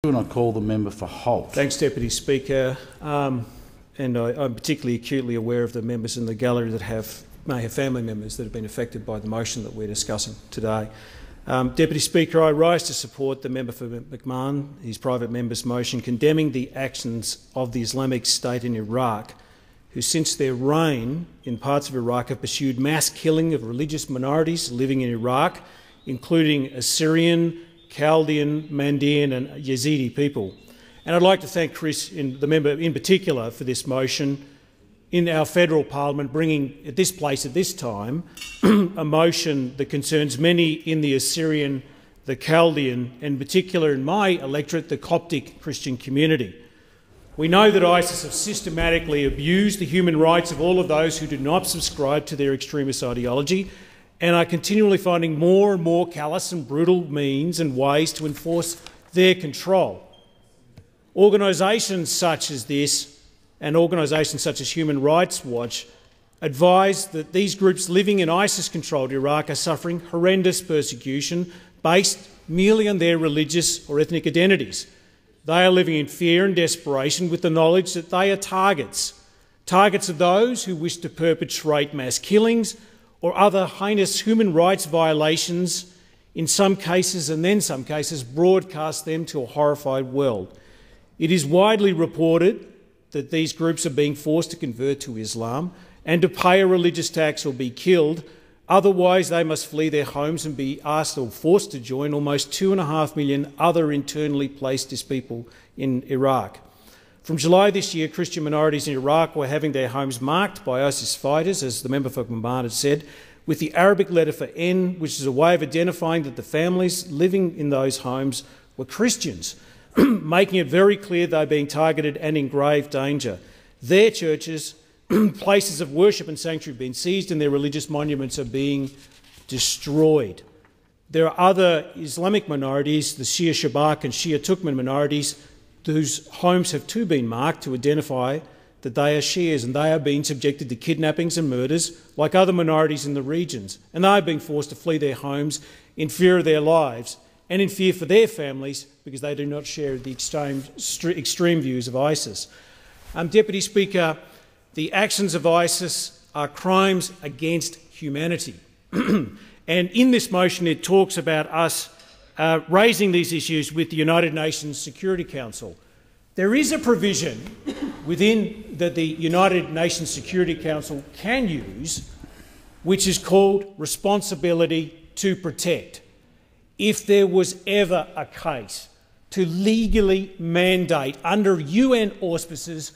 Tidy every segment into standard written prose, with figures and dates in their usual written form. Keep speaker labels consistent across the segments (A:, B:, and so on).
A: And I call the member for Holt.
B: Thanks, Deputy Speaker. I'm particularly acutely aware of the members in the gallery that may have family members that have been affected by the motion that we're discussing today. Deputy Speaker, I rise to support the member for McMahon, his private member's motion condemning the actions of the Islamic State in Iraq, who since their reign in parts of Iraq have pursued mass killing of religious minorities living in Iraq, including Assyrian, Chaldean, Mandean and Yazidi people. And I'd like to thank Chris, the member in particular, for this motion in our federal parliament, bringing at this place at this time a motion that concerns many in the Assyrian, the Chaldean, and in particular in my electorate, the Coptic Christian community. We know that ISIS have systematically abused the human rights of all of those who do not subscribe to their extremist ideology, and are continually finding more and more callous and brutal means and ways to enforce their control. Organisations such as this and organisations such as Human Rights Watch advise that these groups living in ISIS-controlled Iraq are suffering horrendous persecution based merely on their religious or ethnic identities. They are living in fear and desperation with the knowledge that they are targets of those who wish to perpetrate mass killings or other heinous human rights violations, in some cases and then some cases broadcast them to a horrified world. It is widely reported that these groups are being forced to convert to Islam and to pay a religious tax or be killed. Otherwise, they must flee their homes and be asked or forced to join almost 2.5 million other internally placed people in Iraq. From July this year, Christian minorities in Iraq were having their homes marked by ISIS fighters, as the member for McMahon had said, with the Arabic letter for N, which is a way of identifying that the families living in those homes were Christians, making it very clear they are being targeted and in grave danger. Their churches, places of worship and sanctuary have been seized and their religious monuments are being destroyed. There are other Islamic minorities, the Shia Shabak and Shia Turkmen minorities, whose homes have too been marked to identify that they are Shias, and they are being subjected to kidnappings and murders like other minorities in the regions, and they are being forced to flee their homes in fear of their lives and in fear for their families because they do not share the extreme views of ISIS. Deputy Speaker, the actions of ISIS are crimes against humanity. And in this motion it talks about us raising these issues with the United Nations Security Council. There is a provision within that the United Nations Security Council can use, which is called responsibility to protect. If there was ever a case to legally mandate under UN auspices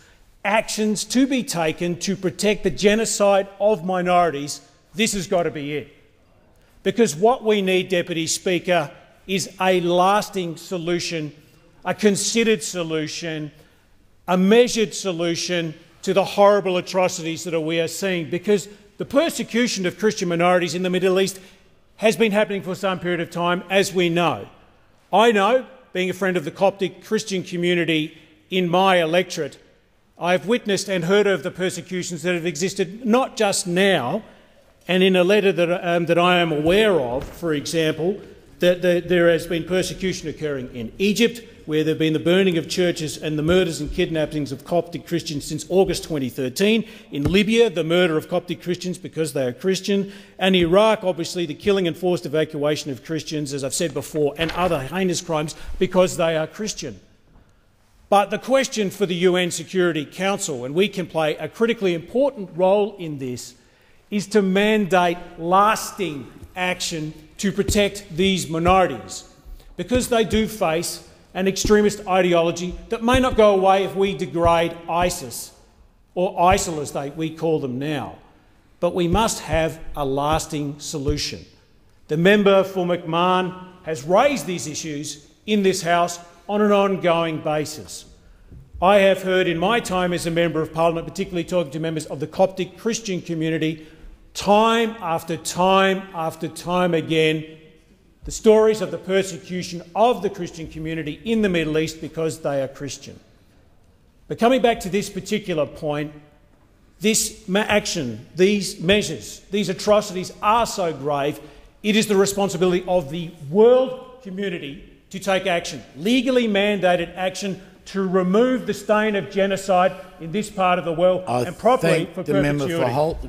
B: actions to be taken to protect the genocide of minorities, this has got to be it. Because what we need, Deputy Speaker, is a lasting solution, a considered solution, a measured solution to the horrible atrocities that we are seeing, because the persecution of Christian minorities in the Middle East has been happening for some period of time, as we know. I know, being a friend of the Coptic Christian community in my electorate, I have witnessed and heard of the persecutions that have existed not just now, and in a letter that I am aware of, for example, that there has been persecution occurring in Egypt, where there have been the burning of churches and the murders and kidnappings of Coptic Christians since August 2013. In Libya, the murder of Coptic Christians because they are Christian. And Iraq, obviously, the killing and forced evacuation of Christians, as I've said before, and other heinous crimes because they are Christian. But the question for the UN Security Council, and we can play a critically important role in this, is to mandate lasting action to protect these minorities, because they do face an extremist ideology that may not go away if we degrade ISIS, or ISIL as we call them now. But we must have a lasting solution. The member for McMahon has raised these issues in this House on an ongoing basis. I have heard in my time as a Member of Parliament, particularly talking to members of the Coptic Christian community, time after time after time again, the stories of the persecution of the Christian community in the Middle East because they are Christian. But coming back to this particular point, this action, these measures, these atrocities are so grave, it is the responsibility of the world community to take action, legally mandated action, to remove the stain of genocide in this part of the world and properly for perpetuity.